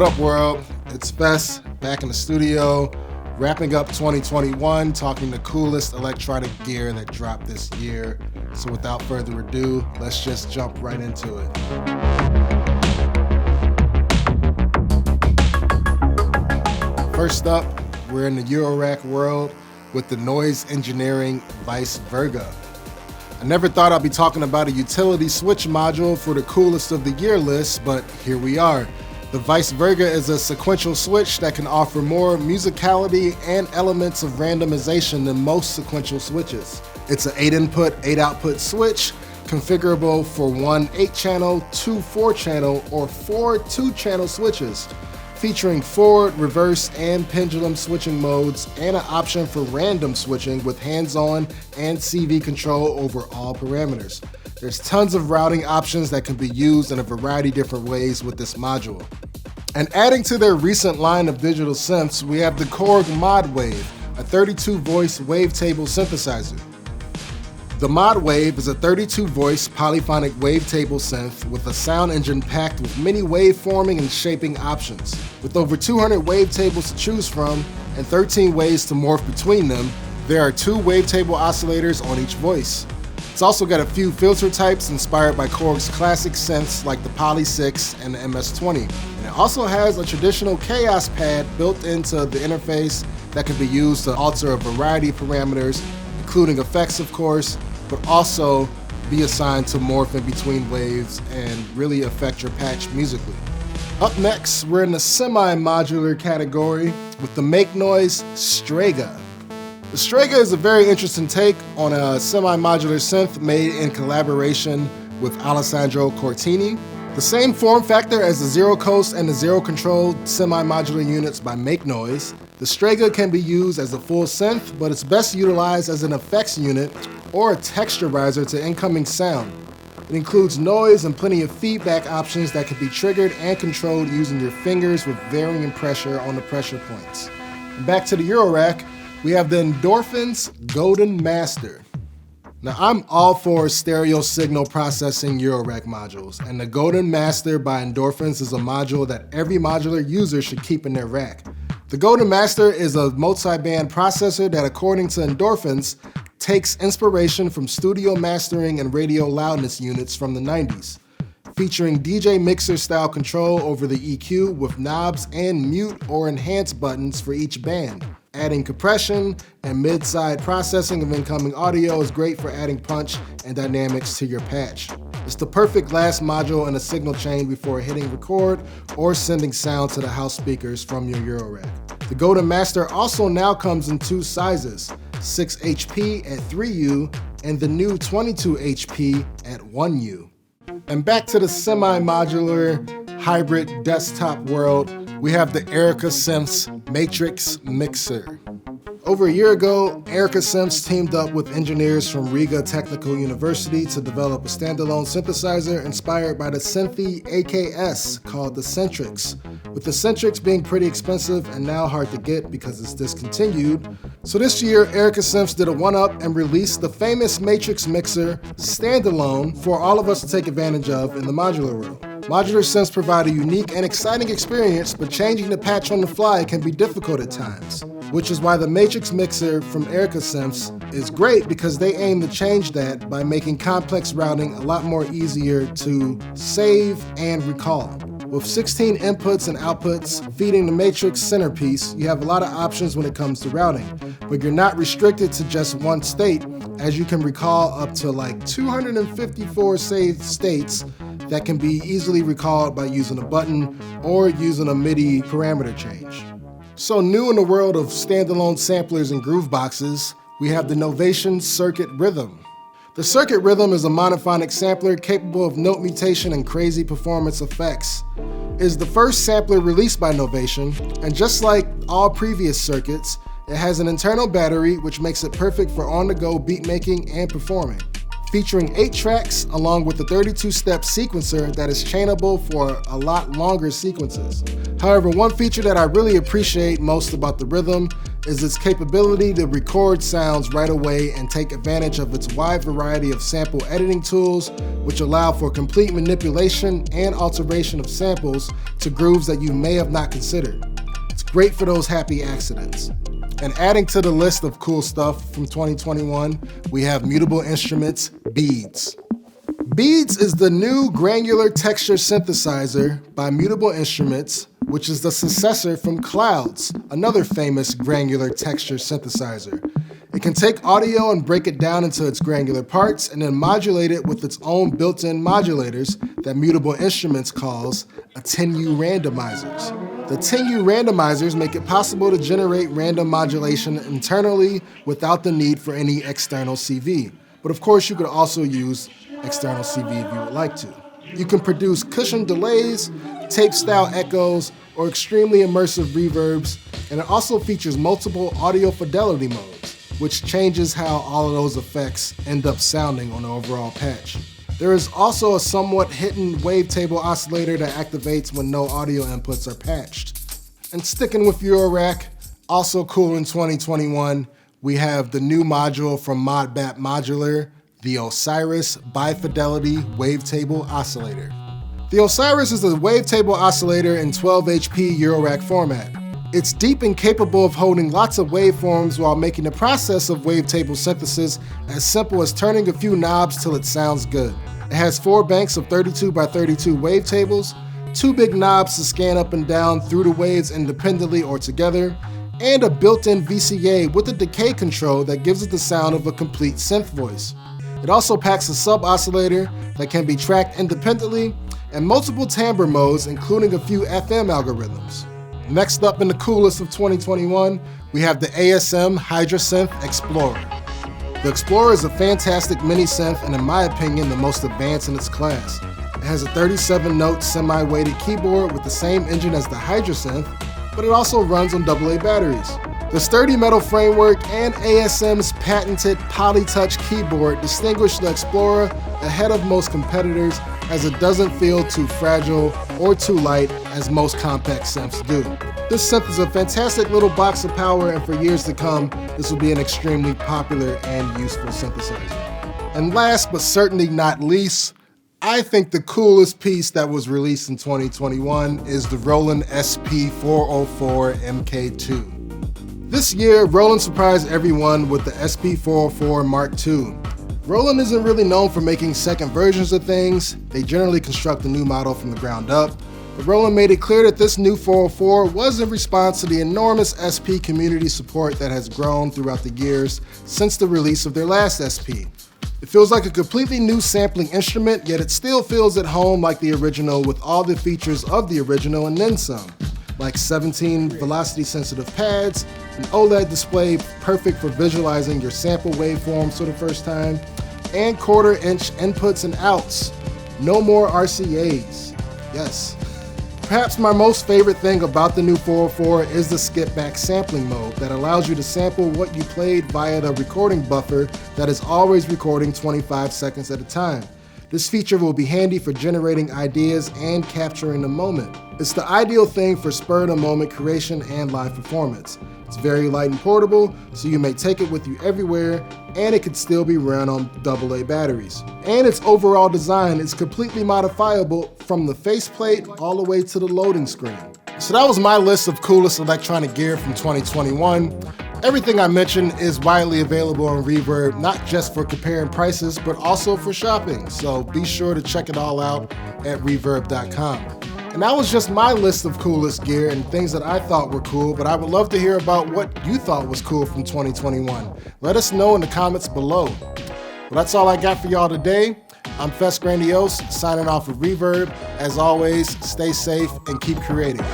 What up, world? It's Fess, back in the studio, wrapping up 2021, talking the coolest electronic gear that dropped this year. So without further ado, let's just jump right into it. First up, we're in the Eurorack world with the noise engineering Vice Virga. I never thought I'd be talking about a utility switch module for the coolest of the year list, but here we are. The Vice Virga is a sequential switch that can offer more musicality and elements of randomization than most sequential switches. It's an 8-input, 8-output switch, configurable for one 8-channel, two 4-channel, or four 2-channel switches, featuring forward, reverse, and pendulum switching modes, and an option for random switching with hands-on and CV control over all parameters. There's tons of routing options that can be used in a variety of different ways with this module. And adding to their recent line of digital synths, we have the Korg Modwave, a 32-voice wavetable synthesizer. The Modwave is a 32-voice polyphonic wavetable synth with a sound engine packed with many waveforming and shaping options. With over 200 wavetables to choose from and 13 ways to morph between them, there are 2 wavetable oscillators on each voice. It's also got a few filter types inspired by Korg's classic synths like the Poly 6 and the MS-20. And it also has a traditional chaos pad built into the interface that can be used to alter a variety of parameters, including effects of course, but also be assigned to morph in between waves and really affect your patch musically. Up next, we're in the semi-modular category with the Make Noise Strega. The Strega is a very interesting take on a semi-modular synth made in collaboration with Alessandro Cortini. The same form factor as the Zero Coast and the Zero Control semi-modular units by Make Noise, the Strega can be used as a full synth, but it's best utilized as an effects unit or a texturizer to incoming sound. It includes noise and plenty of feedback options that can be triggered and controlled using your fingers with varying pressure on the pressure points. And back to the Eurorack, we have the Endorphin's Golden Master. Now I'm all for stereo signal processing Eurorack modules, and the Golden Master by Endorphins is a module that every modular user should keep in their rack. The Golden Master is a multi-band processor that, according to Endorphins, takes inspiration from studio mastering and radio loudness units from the 90s, featuring DJ mixer style control over the EQ with knobs and mute or enhance buttons for each band. Adding compression and mid-side processing of incoming audio is great for adding punch and dynamics to your patch. It's the perfect last module in a signal chain before hitting record or sending sound to the house speakers from your Eurorack. The Golden Master also now comes in 2 sizes, 6 HP at 3U and the new 22 HP at 1U. And back to the semi-modular hybrid desktop world, we have the Erica Synths Matrix Mixer. Over a year ago, Erica Synths teamed up with engineers from Riga Technical University to develop a standalone synthesizer inspired by the Synthy AKS called the Centrix, with the Centrix being pretty expensive and now hard to get because it's discontinued. So this year, Erica Synths did a one-up and released the famous Matrix Mixer standalone for all of us to take advantage of in the modular world. Modular synths provide a unique and exciting experience, but changing the patch on the fly can be difficult at times, which is why the Matrix Mixer from Erica Synths is great because they aim to change that by making complex routing a lot more easier to save and recall. With 16 inputs and outputs feeding the Matrix centerpiece, you have a lot of options when it comes to routing, but you're not restricted to just one state, as you can recall up to like 254 saved states that can be easily recalled by using a button or using a MIDI parameter change. So new in the world of standalone samplers and groove boxes, we have the Novation Circuit Rhythm. The Circuit Rhythm is a monophonic sampler capable of note mutation and crazy performance effects. It is the first sampler released by Novation, and just like all previous circuits, it has an internal battery which makes it perfect for on-the-go beat making and performing. Featuring 8 tracks along with a 32-step sequencer that is chainable for a lot longer sequences. However, one feature that I really appreciate most about the Rhythm is its capability to record sounds right away and take advantage of its wide variety of sample editing tools, which allow for complete manipulation and alteration of samples to grooves that you may have not considered. It's great for those happy accidents. And adding to the list of cool stuff from 2021, we have Mutable Instruments' Beads. Beads is the new granular texture synthesizer by Mutable Instruments, which is the successor from Clouds, another famous granular texture synthesizer. It can take audio and break it down into its granular parts and then modulate it with its own built-in modulators that Mutable Instruments calls Attenue randomizers. The Attenue randomizers make it possible to generate random modulation internally without the need for any external CV. But of course, you could also use external CV if you would like to. You can produce cushioned delays, tape-style echoes, or extremely immersive reverbs, and it also features multiple audio fidelity modes, which changes how all of those effects end up sounding on the overall patch. There is also a somewhat hidden wavetable oscillator that activates when no audio inputs are patched. And sticking with Eurorack, also cool in 2021, we have the new module from ModBap Modular, the Osiris Bi-Fidelity Wavetable Oscillator. The Osiris is a wavetable oscillator in 12 HP Eurorack format. It's deep and capable of holding lots of waveforms while making the process of wavetable synthesis as simple as turning a few knobs till it sounds good. It has 4 banks of 32 by 32 wavetables, 2 big knobs to scan up and down through the waves independently or together, and a built-in VCA with a decay control that gives it the sound of a complete synth voice. It also packs a sub-oscillator that can be tracked independently and multiple timbre modes, including a few FM algorithms. Next up in the coolest of 2021, we have the ASM Hydrasynth Explorer. The Explorer is a fantastic mini synth and in my opinion, the most advanced in its class. It has a 37-note semi-weighted keyboard with the same engine as the Hydrasynth, but it also runs on AA batteries. The sturdy metal framework and ASM's patented PolyTouch keyboard distinguish the Explorer ahead of most competitors as it doesn't feel too fragile or too light as most compact synths do. This synth is a fantastic little box of power, and for years to come, this will be an extremely popular and useful synthesizer. And last but certainly not least, I think the coolest piece that was released in 2021 is the Roland SP-404MKII. This year, Roland surprised everyone with the SP-404 Mark II. Roland isn't really known for making second versions of things. They generally construct a new model from the ground up. But Roland made it clear that this new 404 was in response to the enormous SP community support that has grown throughout the years since the release of their last SP. It feels like a completely new sampling instrument, yet it still feels at home like the original with all the features of the original and then some, like 17 velocity-sensitive pads, an OLED display perfect for visualizing your sample waveforms for the first time, and quarter-inch inputs and outs. No more RCAs. Yes. Perhaps my most favorite thing about the new 404 is the skip-back sampling mode that allows you to sample what you played via the recording buffer that is always recording 25 seconds at a time. This feature will be handy for generating ideas and capturing the moment. It's the ideal thing for spur-of-the-moment creation and live performance. It's very light and portable, so you may take it with you everywhere, and it can still be run on AA batteries. And its overall design is completely modifiable from the faceplate all the way to the loading screen. So that was my list of coolest electronic gear from 2021. Everything I mentioned is widely available on Reverb, not just for comparing prices, but also for shopping. So be sure to check it all out at Reverb.com. And that was just my list of coolest gear and things that I thought were cool, but I would love to hear about what you thought was cool from 2021. Let us know in the comments below. Well, that's all I got for y'all today. I'm Fess Grandiose, signing off with Reverb. As always, stay safe and keep creating.